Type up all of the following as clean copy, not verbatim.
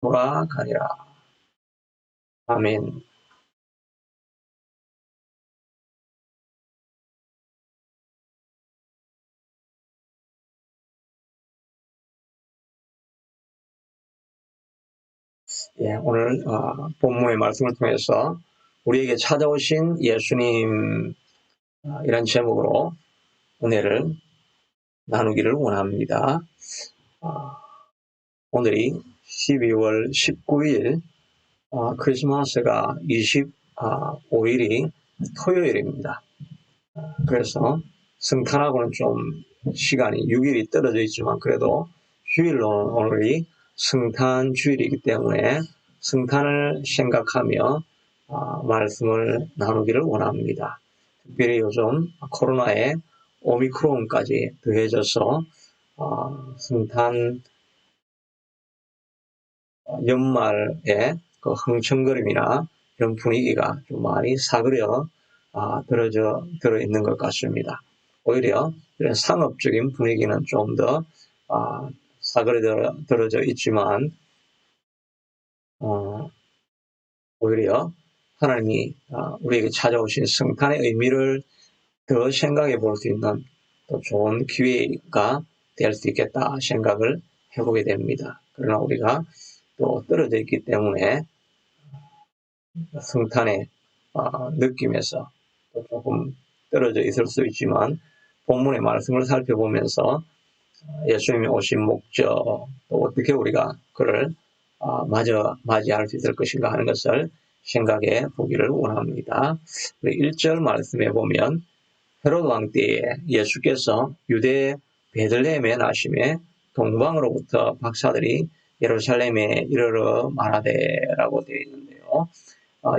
돌아가니라. 아멘. 예, 오늘 본문의 말씀을 통해서 우리에게 찾아오신 예수님 이런 제목으로 은혜를 나누기를 원합니다. 오늘이 12월 19일 크리스마스가 25일이 토요일입니다. 그래서 성탄하고는 좀 시간이 6일이 떨어져 있지만 그래도 주일로 오늘이 성탄 주일이기 때문에 성탄을 생각하며 말씀을 나누기를 원합니다. 특별히 요즘 코로나에 오미크론까지 더해져서 성탄 연말에 그 흥청거림이나 이런 분위기가 좀 많이 사그려 들어있는 것 같습니다. 오히려 이런 상업적인 분위기는 좀 더 사그러들어져 있지만 오히려 하나님이 우리에게 찾아오신 성탄의 의미를 더 생각해 볼 수 있는 또 좋은 기회가 될 수 있겠다 생각을 해보게 됩니다. 그러나 우리가 또 떨어져 있기 때문에 성탄의 느낌에서 또 조금 떨어져 있을 수 있지만 본문의 말씀을 살펴보면서 예수님이 오신 목적, 또 어떻게 우리가 그를 맞이할 수 있을 것인가 하는 것을 생각해 보기를 원합니다. 1절 말씀에 보면 헤롯 왕 때에 예수께서 유대 베들레헴에 나심에 동방으로부터 박사들이 예루살렘에 이르러 말하되라고 되어 있는데요.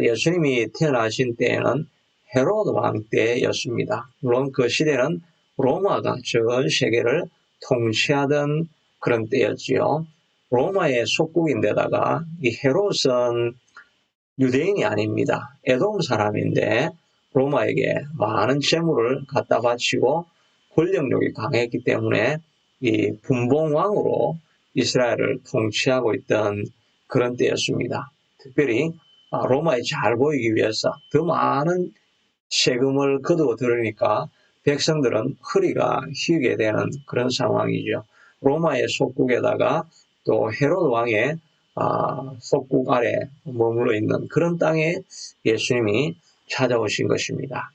예수님이 태어나신 때에는 헤롯 왕 때였습니다. 물론 그 시대는 로마가 전 세계를 통치하던 그런 때였지요. 로마의 속국인데다가 이 헤롯은 유대인이 아닙니다. 에돔 사람인데 로마에게 많은 재물을 갖다 바치고 권력력이 강했기 때문에 이 분봉왕으로 이스라엘을 통치하고 있던 그런 때였습니다. 특별히 로마에 잘 보이기 위해서 더 많은 세금을 거두어 들으니까 백성들은 허리가 휘게 되는 그런 상황이죠. 로마의 속국에다가 또 헤롯 왕의 속국 아래 머물러 있는 그런 땅에 예수님이 찾아오신 것입니다.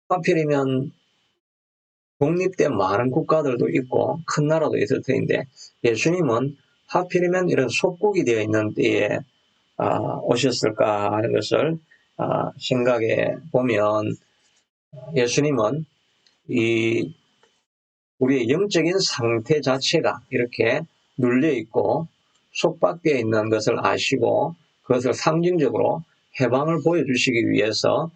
하필이면 독립된 많은 국가들도 있고 큰 나라도 있을 텐데 예수님은 하필이면 이런 속국이 되어 있는 때에 오셨을까 하는 것을 생각해 보면 예수님은 이 우리의 영적인 상태 자체가 이렇게 눌려 있고 속박되어 있는 것을 아시고 그것을 상징적으로 해방을 보여주시기 위해서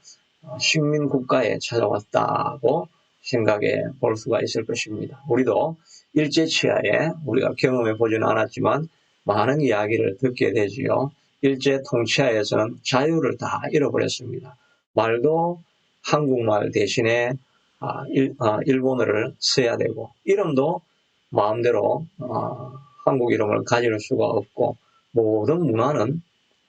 식민 국가에 찾아왔다고 생각해 볼 수가 있을 것입니다. 우리도 일제치하에 우리가 경험해 보지는 않았지만 많은 이야기를 듣게 되지요. 일제 통치하에서는 자유를 다 잃어버렸습니다. 말도 한국말 대신에 일본어를 써야 되고 이름도 마음대로 한국 이름을 가질 수가 없고 모든 문화는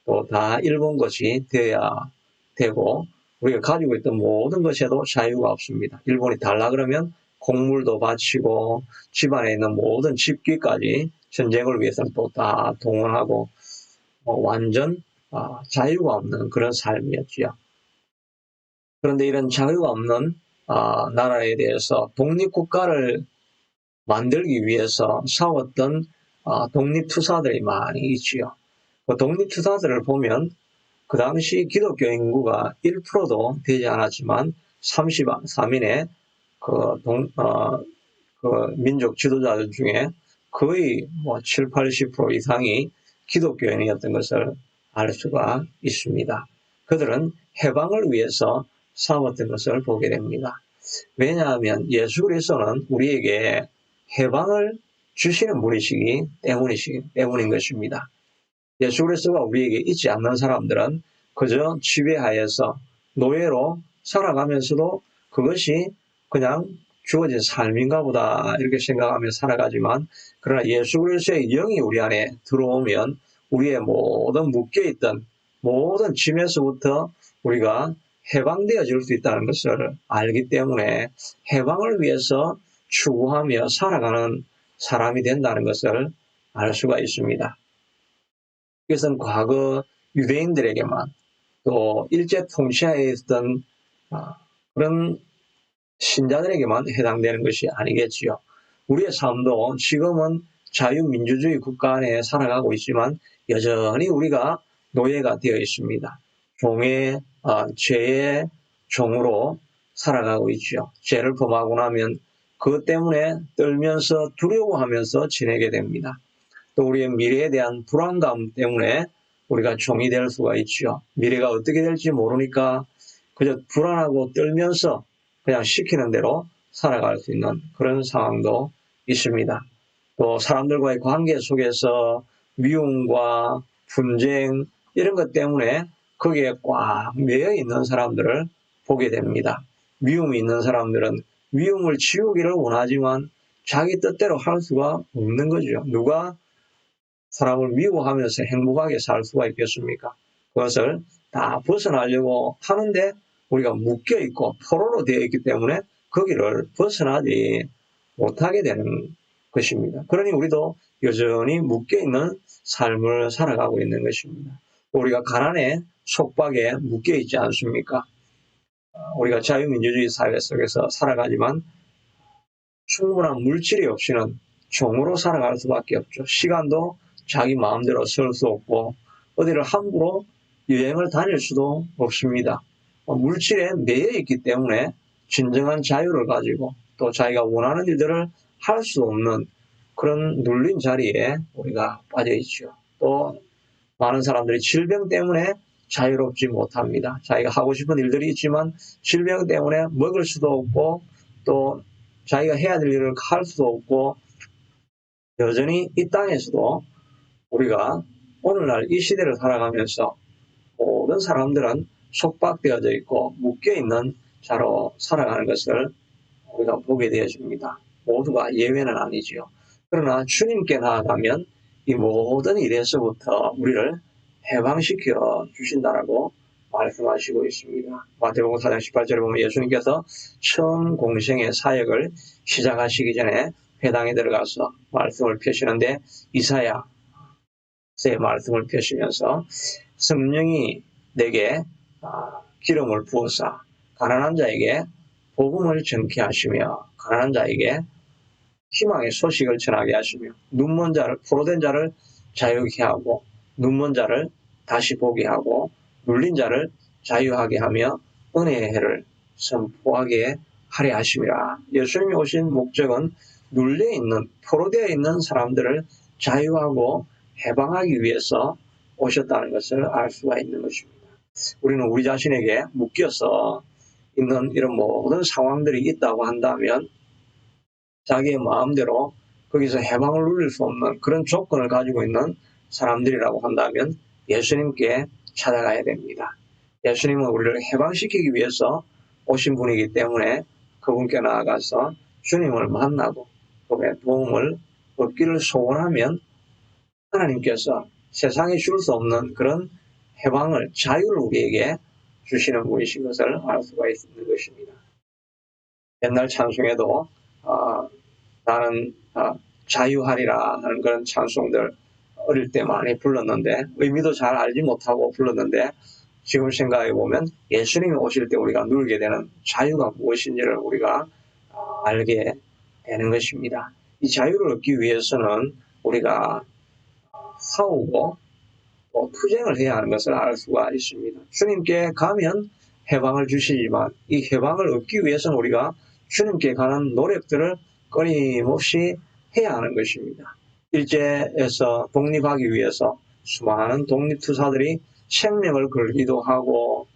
또 다 일본 것이 되어야 되고 우리가 가지고 있던 모든 것에도 자유가 없습니다. 일본이 달라 그러면 곡물도 바치고 집안에 있는 모든 집기까지 전쟁을 위해서는 또 다 동원하고 완전 자유가 없는 그런 삶이었지요. 그런데 이런 자유가 없는 나라에 대해서 독립국가를 만들기 위해서 싸웠던 독립투사들이 많이 있지요. 그 독립투사들을 보면 그 당시 기독교 인구가 1%도 되지 않았지만 33인의 그 민족 지도자들 중에 거의 7, 80% 이상이 기독교인이었던 것을 알 수가 있습니다. 그들은 해방을 위해서 싸웠던 것을 보게 됩니다. 왜냐하면 예수 그리스도는 우리에게 해방을 주시는 분이시기 때문인 것입니다. 예수 그리스도가 우리에게 있지 않는 사람들은 그저 지배하에서 노예로 살아가면서도 그것이 그냥 주어진 삶인가 보다 이렇게 생각하며 살아가지만, 그러나 예수 그리스도의 영이 우리 안에 들어오면 우리의 모든 묶여있던 모든 짐에서부터 우리가 해방되어질 수 있다는 것을 알기 때문에 해방을 위해서 추구하며 살아가는 사람이 된다는 것을 알 수가 있습니다. 이것은 과거 유대인들에게만, 또 일제 통치하에 있던 그런 신자들에게만 해당되는 것이 아니겠지요. 우리의 삶도 지금은 자유민주주의 국가 안에 살아가고 있지만 여전히 우리가 노예가 되어 있습니다. 죄의 종으로 살아가고 있죠. 죄를 범하고 나면 그것 때문에 떨면서 두려워하면서 지내게 됩니다. 또 우리의 미래에 대한 불안감 때문에 우리가 종이 될 수가 있죠. 미래가 어떻게 될지 모르니까 그저 불안하고 떨면서 그냥 시키는 대로 살아갈 수 있는 그런 상황도 있습니다. 또 사람들과의 관계 속에서 미움과 분쟁 이런 것 때문에 거기에 꽉 매여 있는 사람들을 보게 됩니다. 미움이 있는 사람들은 미움을 지우기를 원하지만 자기 뜻대로 할 수가 없는 거죠. 누가 사람을 미워하면서 행복하게 살 수가 있겠습니까? 그것을 다 벗어나려고 하는데 우리가 묶여있고 포로로 되어 있기 때문에 거기를 벗어나지 못하게 되는 것입니다. 그러니 우리도 여전히 묶여있는 삶을 살아가고 있는 것입니다. 우리가 가난에 속박에 묶여있지 않습니까? 우리가 자유민주주의 사회 속에서 살아가지만 충분한 물질이 없이는 종으로 살아갈 수밖에 없죠. 시간도 자기 마음대로 쓸 수 없고 어디를 함부로 여행을 다닐 수도 없습니다. 물질에 매여 있기 때문에 진정한 자유를 가지고 또 자기가 원하는 일들을 할 수 없는 그런 눌린 자리에 우리가 빠져 있죠. 또 많은 사람들이 질병 때문에 자유롭지 못합니다. 자기가 하고 싶은 일들이 있지만 질병 때문에 먹을 수도 없고 또 자기가 해야 될 일을 할 수도 없고 여전히 이 땅에서도 우리가 오늘날 이 시대를 살아가면서 모든 사람들은 속박되어져 있고 묶여있는 자로 살아가는 것을 우리가 보게 되어집니다. 모두가 예외는 아니지요. 그러나 주님께 나아가면 이 모든 일에서부터 우리를 해방시켜 주신다라고 말씀하시고 있습니다. 마태복음 4장 18절에 보면 예수님께서 처음 공생의 사역을 시작하시기 전에 회당에 들어가서 말씀을 펴시는데 이사야의 말씀을 펴시면서 성령이 내게 기름을 부어서 가난한 자에게 복음을 전케 하시며 가난한 자에게 희망의 소식을 전하게 하시며 눈먼 자를 포로된 자를 자유케 하고 눈먼 자를 다시 보게 하고 눌린 자를 자유하게 하며 은혜의 해를 선포하게 하려 하심이라. 예수님이 오신 목적은 눌려있는 포로되어 있는 사람들을 자유하고 해방하기 위해서 오셨다는 것을 알 수가 있는 것입니다. 우리는 우리 자신에게 묶여서 있는 이런 모든 상황들이 있다고 한다면 자기의 마음대로 거기서 해방을 누릴 수 없는 그런 조건을 가지고 있는 사람들이라고 한다면 예수님께 찾아가야 됩니다. 예수님은 우리를 해방시키기 위해서 오신 분이기 때문에 그분께 나아가서 주님을 만나고 그분의 도움을 얻기를 소원하면 하나님께서 세상에 줄 수 없는 그런 해방을, 자유를 우리에게 주시는 분이신 것을 알 수가 있는 것입니다. 옛날 찬송에도 나는 자유하리라 하는 그런 찬송들 어릴 때 많이 불렀는데 의미도 잘 알지 못하고 불렀는데 지금 생각해 보면 예수님이 오실 때 우리가 누리게 되는 자유가 무엇인지를 우리가 알게 되는 것입니다. 이 자유를 얻기 위해서는 우리가 싸우고 또 투쟁을 해야 하는 것을 알 수가 있습니다. 주님께 가면 해방을 주시지만 이 해방을 얻기 위해서는 우리가 주님께 가는 노력들을 끊임없이 해야 하는 것입니다. 일제에서 독립하기 위해서 수많은 독립투사들이 생명을 걸기도 하고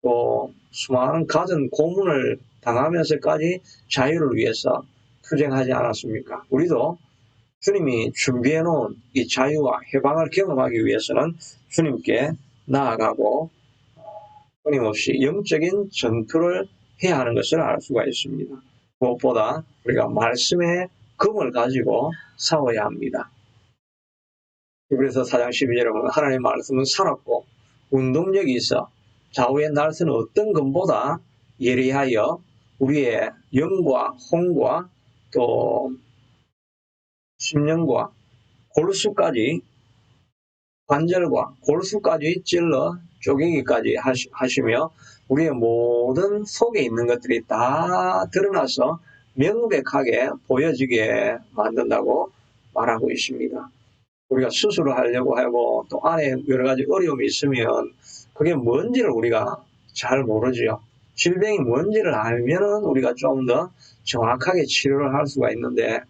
또 수많은 갖은 고문을 당하면서까지 자유를 위해서 투쟁하지 않았습니까? 우리도 주님이 준비해 놓은 이 자유와 해방을 경험하기 위해서는 주님께 나아가고 끊임없이 영적인 전투를 해야 하는 것을 알 수가 있습니다. 무엇보다 우리가 말씀의 검을 가지고 싸워야 합니다. 그래서 4장 12절에 보면 하나님의 말씀은 살았고 운동력이 있어 좌우의 날서는 어떤 검보다 예리하여 우리의 영과 혼과 또 심령과 골수까지 관절과 골수까지 찔러 쪼개기까지 하시며 우리의 모든 속에 있는 것들이 다 드러나서 명백하게 보여지게 만든다고 말하고 있습니다. 우리가 수술을 하려고 하고 또 안에 여러 가지 어려움이 있으면 그게 뭔지를 우리가 잘 모르죠. 질병이 뭔지를 알면은 우리가 좀 더 정확하게 치료를 할 수가 있는데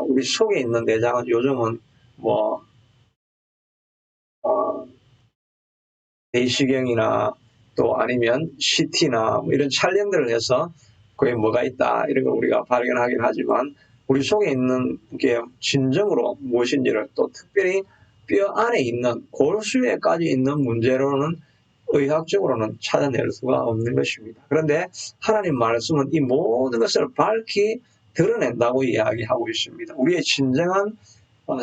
우리 속에 있는 내장은 요즘은 뭐 내시경이나 또 아니면 CT나 뭐 이런 촬영들을 해서 거기에 뭐가 있다 이런 걸 우리가 발견하긴 하지만 우리 속에 있는 게 진정으로 무엇인지를 또 특별히 뼈 안에 있는 골수에까지 있는 문제로는 의학적으로는 찾아낼 수가 없는 것입니다. 그런데 하나님 말씀은 이 모든 것을 밝히 드러낸다고 이야기하고 있습니다. 우리의 진정한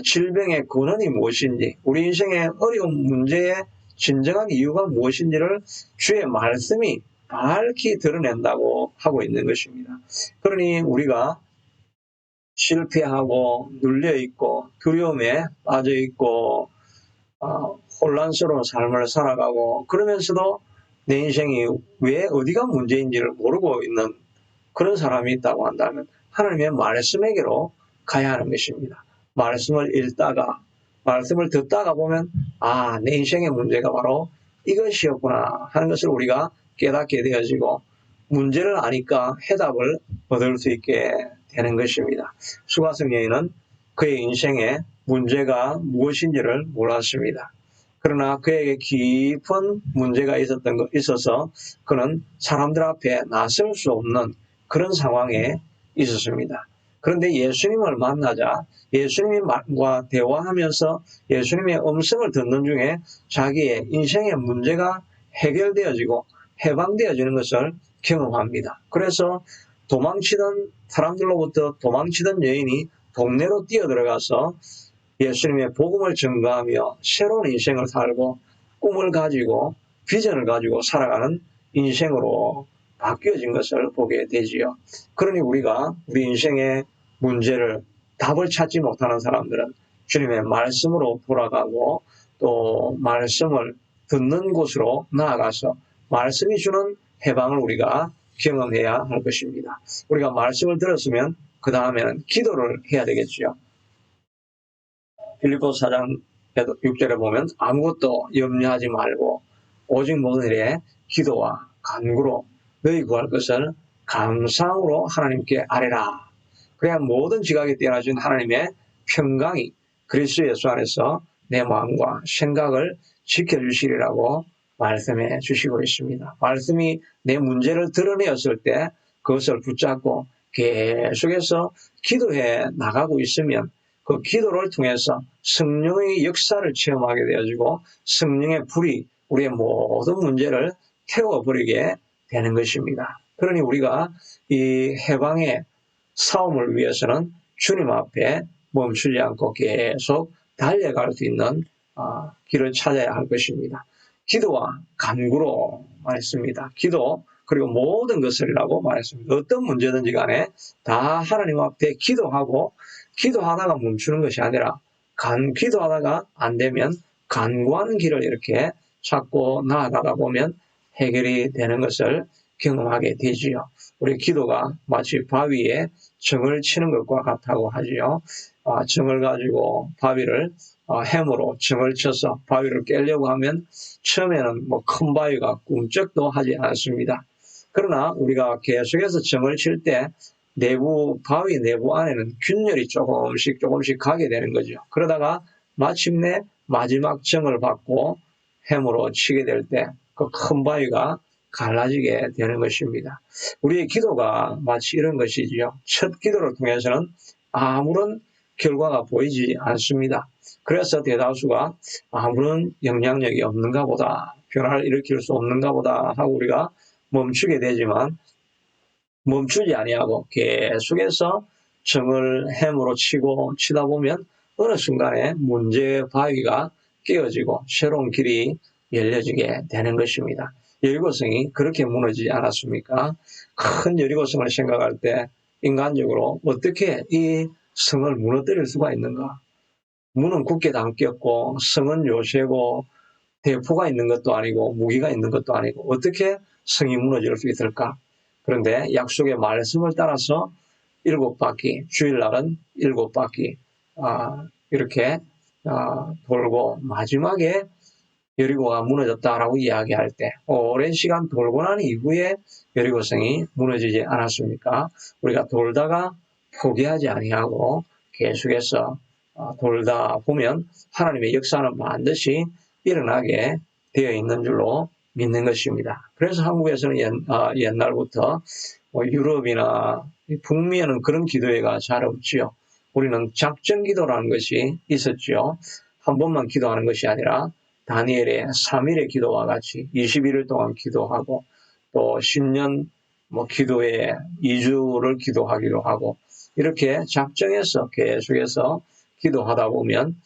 질병의 근원이 무엇인지, 우리 인생의 어려운 문제의 진정한 이유가 무엇인지를 주의 말씀이 밝히 드러낸다고 하고 있는 것입니다. 그러니 우리가 실패하고 눌려있고 두려움에 빠져있고 혼란스러운 삶을 살아가고 그러면서도 내 인생이 왜 어디가 문제인지를 모르고 있는 그런 사람이 있다고 한다면 하나님의 말씀에게로 가야 하는 것입니다. 말씀을 읽다가 말씀을 듣다가 보면 내 인생의 문제가 바로 이것이었구나 하는 것을 우리가 깨닫게 되어지고 문제를 아니까 해답을 얻을 수 있게 되는 것입니다. 수가성 여인은 그의 인생에 문제가 무엇인지를 몰랐습니다. 그러나 그에게 깊은 문제가 있어서 그는 사람들 앞에 나설 수 없는 그런 상황에 있었습니다. 그런데 예수님을 만나자 예수님과 대화하면서 예수님의 음성을 듣는 중에 자기의 인생의 문제가 해결되어지고 해방되어지는 것을 경험합니다. 그래서 사람들로부터 도망치던 여인이 동네로 뛰어들어가서 예수님의 복음을 전가하며 새로운 인생을 살고 꿈을 가지고 비전을 가지고 살아가는 인생으로 바뀌어진 것을 보게 되지요. 그러니 우리가 우리 인생의 문제를 답을 찾지 못하는 사람들은 주님의 말씀으로 돌아가고 또 말씀을 듣는 곳으로 나아가서 말씀이 주는 해방을 우리가 경험해야 할 것입니다. 우리가 말씀을 들었으면 그 다음에는 기도를 해야 되겠죠. 빌립보서 4장 6절에 보면 아무것도 염려하지 말고 오직 모든 일에 기도와 간구로 너희 구할 것을 감사함으로 하나님께 아뢰라. 그래야 모든 지각에 뛰어나신 하나님의 평강이 그리스도 예수 안에서 내 마음과 생각을 지켜주시리라고 말씀해 주시고 있습니다. 말씀이 내 문제를 드러내었을 때 그것을 붙잡고 계속해서 기도해 나가고 있으면 그 기도를 통해서 성령의 역사를 체험하게 되어지고 성령의 불이 우리의 모든 문제를 태워버리게 되는 것입니다. 그러니 우리가 이 해방의 싸움을 위해서는 주님 앞에 멈추지 않고 계속 달려갈 수 있는 길을 찾아야 할 것입니다. 기도와 간구로 말했습니다. 기도 그리고 모든 것을이라고 말했습니다. 어떤 문제든지 간에 다 하나님 앞에 기도하다가 멈추는 것이 아니라 기도하다가 안 되면 간구하는 길을 이렇게 찾고 나아가다 보면 해결이 되는 것을 경험하게 되지요. 우리 기도가 마치 바위에 정을 치는 것과 같다고 하지요. 정을 가지고 바위를 해무로 정을 쳐서 바위를 깨려고 하면 처음에는 큰 바위가 꿈쩍도 하지 않습니다. 그러나 우리가 계속해서 정을 칠 때 바위 내부 안에는 균열이 조금씩 가게 되는 거죠. 그러다가 마침내 마지막 정을 받고 해무로 치게 될 때 그 큰 바위가 갈라지게 되는 것입니다. 우리의 기도가 마치 이런 것이지요. 첫 기도를 통해서는 아무런 결과가 보이지 않습니다. 그래서 대다수가 아무런 영향력이 없는가 보다, 변화를 일으킬 수 없는가 보다 하고 우리가 멈추게 되지만 멈추지 아니하고 계속해서 정을 해무로 치다 보면 어느 순간에 문제의 바위가 깨어지고 새로운 길이 열려지게 되는 것입니다. 여리고성이 그렇게 무너지지 않았습니까? 큰 여리고성을 생각할 때 인간적으로 어떻게 이 성을 무너뜨릴 수가 있는가? 문은 굳게 잠겼고 성은 요새고 대포가 있는 것도 아니고 무기가 있는 것도 아니고 어떻게 성이 무너질 수 있을까? 그런데 약속의 말씀을 따라서 7바퀴, 주일날은 7바퀴 이렇게 돌고 마지막에 여리고가 무너졌다라고 이야기할 때 오랜 시간 돌고 난 이후에 여리고성이 무너지지 않았습니까? 우리가 돌다가 포기하지 아니하고 계속해서 돌다 보면 하나님의 역사는 반드시 일어나게 되어 있는 줄로 믿는 것입니다. 그래서 한국에서는 옛날부터 유럽이나 북미에는 그런 기도회가 잘 없지요. 우리는 작전 기도라는 것이 있었지요. 한 번만 기도하는 것이 아니라 다니엘의 3일의 기도와 같이 21일 동안 기도하고 또 신년 기도회 2주를 기도하기로 하고 이렇게 작정해서 계속해서 기도하다 보면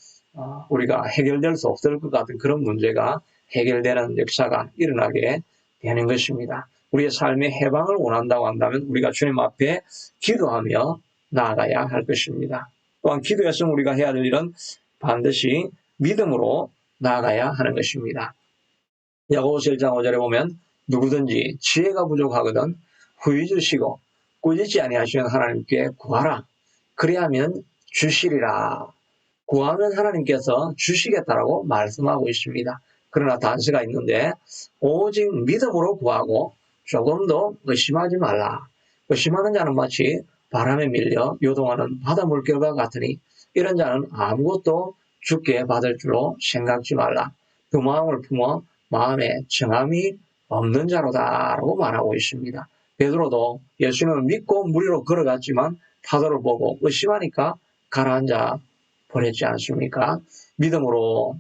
우리가 해결될 수 없을 것 같은 그런 문제가 해결되는 역사가 일어나게 되는 것입니다. 우리의 삶의 해방을 원한다고 한다면 우리가 주님 앞에 기도하며 나아가야 할 것입니다. 또한 기도에서 우리가 해야 될 일은 반드시 믿음으로 나아가야 하는 것입니다. 야고보서 1장 5절에 보면 누구든지 지혜가 부족하거든 후히 주시고 꾸짖지 아니하시는 하나님께 구하라. 그리하면 주시리라. 구하면 하나님께서 주시겠다라고 말씀하고 있습니다. 그러나 단서가 있는데 오직 믿음으로 구하고 조금도 의심하지 말라. 의심하는 자는 마치 바람에 밀려 요동하는 바다 물결과 같으니 이런 자는 아무것도 주께 받을 줄로 생각지 말라. 그 마음을 품어 마음에 정함이 없는 자로다라고 말하고 있습니다. 베드로도 예수님을 믿고 물 위로 걸어갔지만 파도를 보고 의심하니까 가라앉아 버렸지 않습니까? 믿음으로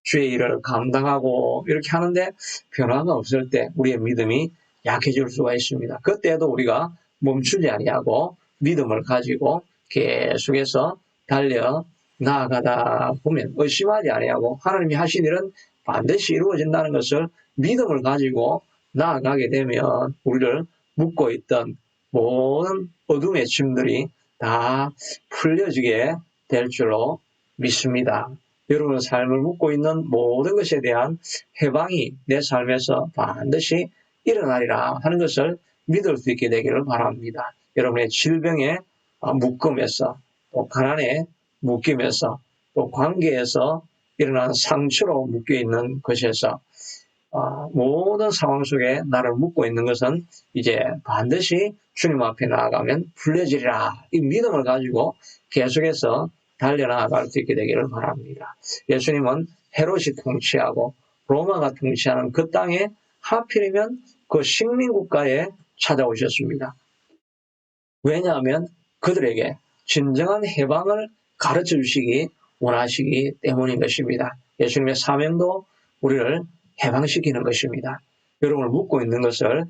주의 일을 감당하고 이렇게 하는데 변화가 없을 때 우리의 믿음이 약해질 수가 있습니다. 그때도 우리가 멈추지 아니하고 믿음을 가지고 계속해서 달려 나아가다 보면 의심하지 아니하고 하나님이 하신 일은 반드시 이루어진다는 것을 믿음을 가지고 나아가게 되면 우리를 묶고 있던 모든 어둠의 짐들이 다 풀려지게 될 줄로 믿습니다. 여러분의 삶을 묶고 있는 모든 것에 대한 해방이 내 삶에서 반드시 일어나리라 하는 것을 믿을 수 있게 되기를 바랍니다. 여러분의 질병의 묶음에서 또 가난의 묶임에서 또 관계에서 일어난 상처로 묶여있는 것에서 모든 상황 속에 나를 묶고 있는 것은 이제 반드시 주님 앞에 나아가면 풀려지리라. 이 믿음을 가지고 계속해서 달려나갈 수 있게 되기를 바랍니다. 예수님은 헤롯이 통치하고 로마가 통치하는 그 땅에 하필이면 그 식민국가에 찾아오셨습니다. 왜냐하면 그들에게 진정한 해방을 가르쳐 주시기 원하시기 때문인 것입니다. 예수님의 사명도 우리를 해방시키는 것입니다. 여러분을 묶고 있는 것을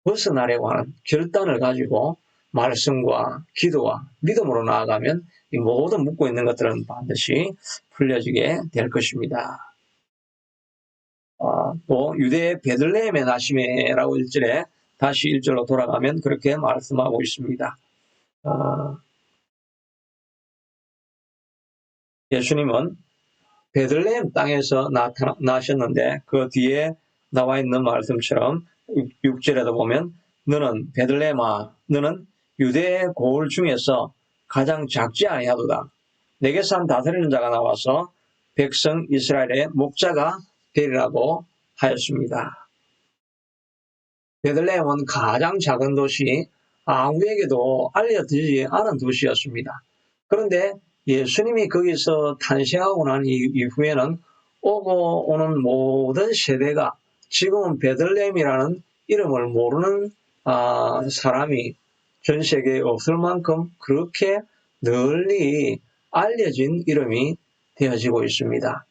벗어나려고 하는 결단을 가지고 말씀과 기도와 믿음으로 나아가면 이 모든 묶고 있는 것들은 반드시 풀려지게 될 것입니다. 또 유대의 베들레헴의 나심에라고 1절에 다시 1절로 돌아가면 그렇게 말씀하고 있습니다. 예수님은 베들레헴 땅에서 나셨는데 그 뒤에 나와 있는 말씀처럼 6절에도 보면 너는 베들레헴아 너는 유대의 고을 중에서 가장 작지 아니하도다. 내게서 한 다스리는 자가 나와서 백성 이스라엘의 목자가 되리라고 하였습니다. 베들레헴은 가장 작은 도시, 아무에게도 알려지지 않은 도시였습니다. 그런데 예수님이 거기서 탄생하고 난 이후에는 오고 오는 모든 세대가 지금은 베들레헴이라는 이름을 모르는 사람이 전 세계에 없을 만큼 그렇게 널리 알려진 이름이 되어지고 있습니다.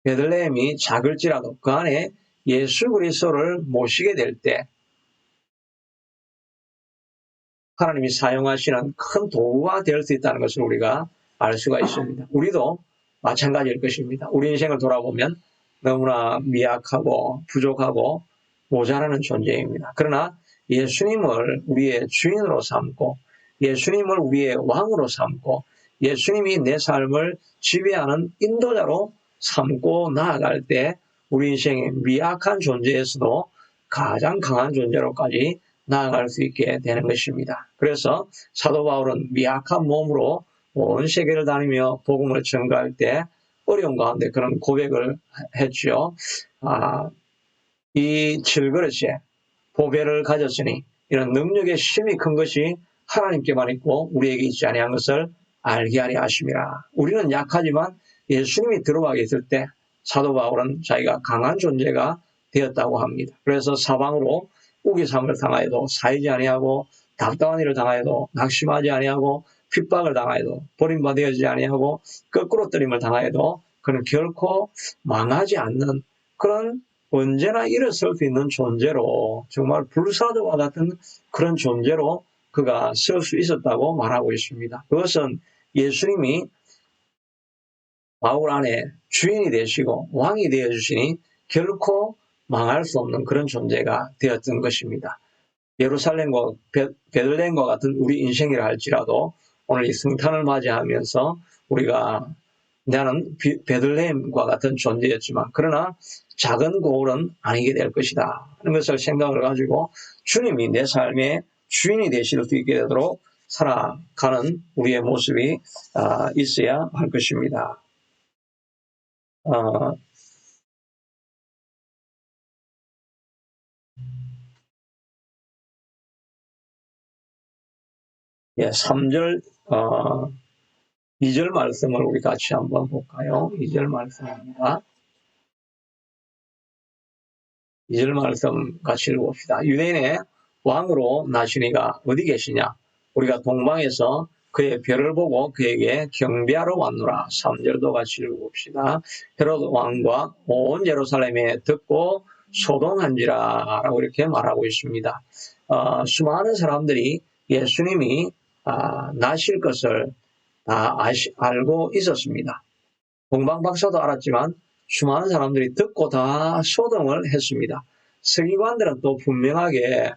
베들레헴이 작을지라도 그 안에 예수 그리스도를 모시게 될 때 하나님이 사용하시는 큰 도구가 될 수 있다는 것을 우리가 알 수가 있습니다. 우리도 마찬가지일 것입니다. 우리 인생을 돌아보면 너무나 미약하고 부족하고 모자라는 존재입니다. 그러나 예수님을 우리의 주인으로 삼고 예수님을 우리의 왕으로 삼고 예수님이 내 삶을 지배하는 인도자로 삼고 나아갈 때 우리 인생의 미약한 존재에서도 가장 강한 존재로까지 나아갈 수 있게 되는 것입니다. 그래서 사도 바울은 미약한 몸으로 온 세계를 다니며 복음을 전가할 때 어려운 가운데 그런 고백을 했죠. 이 7그릇에 보배를 가졌으니 이런 능력의 힘이 큰 것이 하나님께만 있고 우리에게 있지 아니한 것을 알게 하려 하심이라. 우리는 약하지만 예수님이 들어와 계실 때 사도 바울은 자기가 강한 존재가 되었다고 합니다. 그래서 사방으로 우기삼을 당하여도 사이지 아니하고 답답한 일을 당하여도 낙심하지 아니하고 핍박을 당하여도 버림받아야지 아니하고 거꾸로 뜨림을 당하여도 그는 결코 망하지 않는 그런 언제나 일어설 수 있는 존재로 정말 불사조와 같은 그런 존재로 그가 설 수 있었다고 말하고 있습니다. 그것은 예수님이 바울 안에 주인이 되시고 왕이 되어주시니 결코 망할 수 없는 그런 존재가 되었던 것입니다. 예루살렘과 베들레헴과 같은 우리 인생이라 할지라도 오늘 이 성탄을 맞이하면서 우리가 나는 베들레헴과 같은 존재였지만 그러나 작은 고을은 아니게 될 것이다 하는 것을 생각을 가지고 주님이 내 삶의 주인이 되실 수 있게 되도록 살아가는 우리의 모습이 있어야 할 것입니다. 예, 3절 2절 말씀을 우리 같이 한번 볼까요? 2절 말씀입니다. 2절 말씀 같이 읽어봅시다. 유대인의 왕으로 나시니가 어디 계시냐? 우리가 동방에서 그의 별을 보고 그에게 경배하러 왔노라. 3절도 같이 읽어봅시다. 헤롯 왕과 온 예루살렘에 듣고 소동한지라 라고 이렇게 말하고 있습니다. 수많은 사람들이 예수님이 나실 것을 다 알고 있었습니다. 동방 박사도 알았지만 수많은 사람들이 듣고 다 소동을 했습니다. 서기관들은 또 분명하게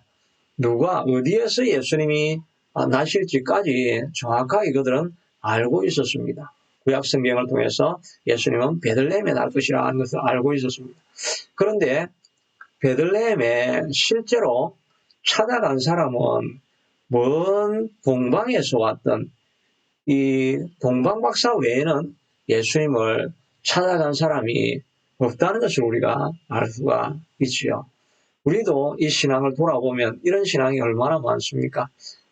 누가 어디에서 예수님이 나실지까지 정확하게 그들은 알고 있었습니다. 구약 성경을 통해서 예수님은 베들레헴에 날 것이라 하는 것을 알고 있었습니다. 그런데 베들레헴에 실제로 찾아간 사람은 먼 동방에서 왔던 이 동방 박사 외에는 예수님을 찾아간 사람이 없다는 것을 우리가 알 수가 있지요. 우리도 이 신앙을 돌아보면 이런 신앙이 얼마나 많습니까?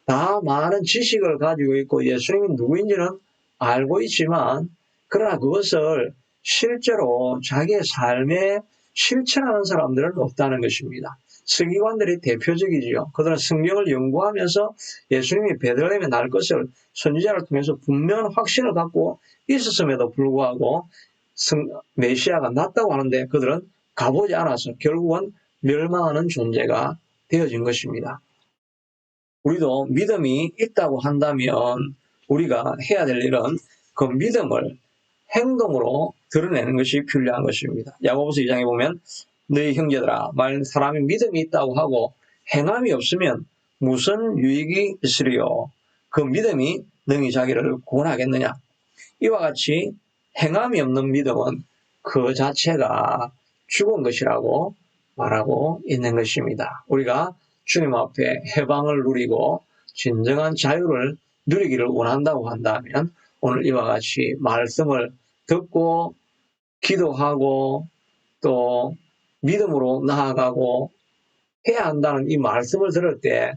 다 많은 지식을 가지고 있고 예수님이 누구인지는 알고 있지만 그러나 그것을 실제로 자기의 삶에 실천하는 사람들은 없다는 것입니다. 서기관들이 대표적이지요. 그들은 성경을 연구하면서 예수님이 베들레헴에 날 것을 선지자를 통해서 분명한 확신을 갖고 있었음에도 불구하고 메시아가 났다고 하는데 그들은 가보지 않아서 결국은 멸망하는 존재가 되어진 것입니다. 우리도 믿음이 있다고 한다면 우리가 해야 될 일은 그 믿음을 행동으로 드러내는 것이 필요한 것입니다. 야고보서 2장에 보면 너희 형제들아 만일 사람이 믿음이 있다고 하고 행함이 없으면 무슨 유익이 있으리요. 그 믿음이 능히 자기를 구원하겠느냐. 이와 같이 행함이 없는 믿음은 그 자체가 죽은 것이라고 말하고 있는 것입니다. 우리가 주님 앞에 해방을 누리고 진정한 자유를 누리기를 원한다고 한다면 오늘 이와 같이 말씀을 듣고 기도하고 또 믿음으로 나아가고 해야 한다는 이 말씀을 들을 때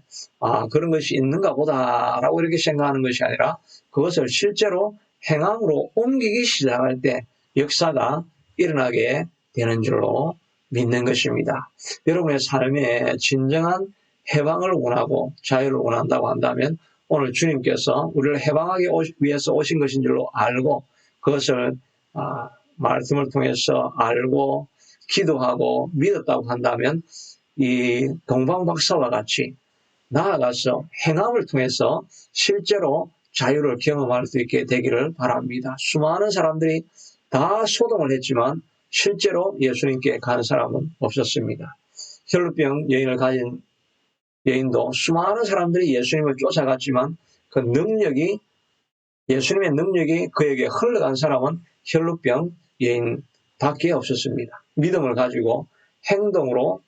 그런 것이 있는가 보다라고 이렇게 생각하는 것이 아니라 그것을 실제로 행함으로 옮기기 시작할 때 역사가 일어나게 되는 줄로 믿는 것입니다. 여러분의 삶에 진정한 해방을 원하고 자유를 원한다고 한다면 오늘 주님께서 우리를 해방하기 위해서 오신 것인 줄로 알고 그것을 말씀을 통해서 알고 기도하고 믿었다고 한다면 이 동방 박사와 같이 나아가서 행함을 통해서 실제로 자유를 경험할 수 있게 되기를 바랍니다. 수많은 사람들이 다 소동을 했지만 실제로 예수님께 간 사람은 없었습니다. 혈루병 여인을 가진 여인도 수많은 사람들이 예수님을 쫓아갔지만 그 능력이 예수님의 능력이 그에게 흘러간 사람은 혈루병 여인밖에 없었습니다. 믿음을 가지고 행동으로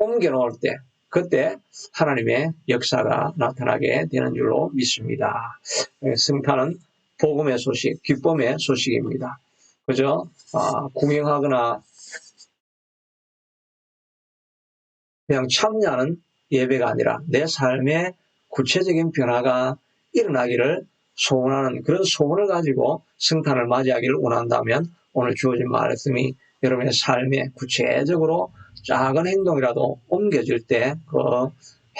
옮겨놓을 때 그때 하나님의 역사가 나타나게 되는 줄로 믿습니다. 승탄은 복음의 소식, 기쁨의 소식입니다. 그저 구경하거나 그냥 참여하는 예배가 아니라 내 삶의 구체적인 변화가 일어나기를 소원하는 그런 소원을 가지고 성탄을 맞이하기를 원한다면 오늘 주어진 말씀이 여러분의 삶에 구체적으로 작은 행동이라도 옮겨질 때 그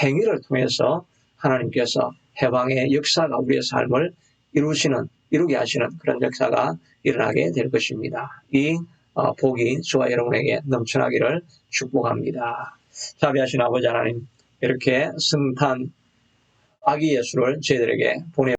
행위를 통해서 하나님께서 해방의 역사가 우리의 삶을 이루게 하시는 그런 역사가 일어나게 될 것입니다. 이 복이 저와 여러분에게 넘쳐나기를 축복합니다. 자비하신 아버지 하나님, 이렇게 성탄 아기 예수를 저희들에게 보내